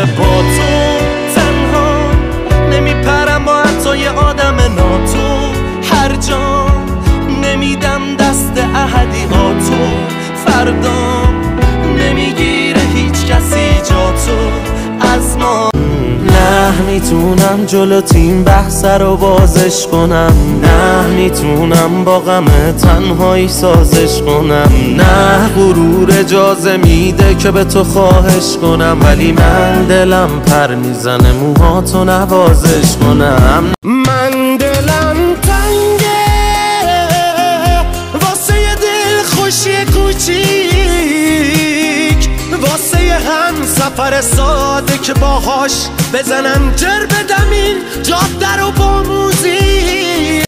با تو تنها نمیپرم با حتی یه آدم ناتو، هر جا نمیدم دست احدیاتو، فردا نمیگیره هیچ کسی جا تو از ما. نه میتونم جلو تیم بحث رو بازش کنم، نه میتونم با غم تنهایی سازش کنم، نه غرور اجازه میده که به تو خواهش کنم، ولی من دلم پر میزنه موهاتو نوازش کنم. من دلم تنگه واسه یه دل خوشی کوچیک، واسه یه هم سفر ساده که باهاش بزنم جر بدم این جاده رو با موزیک.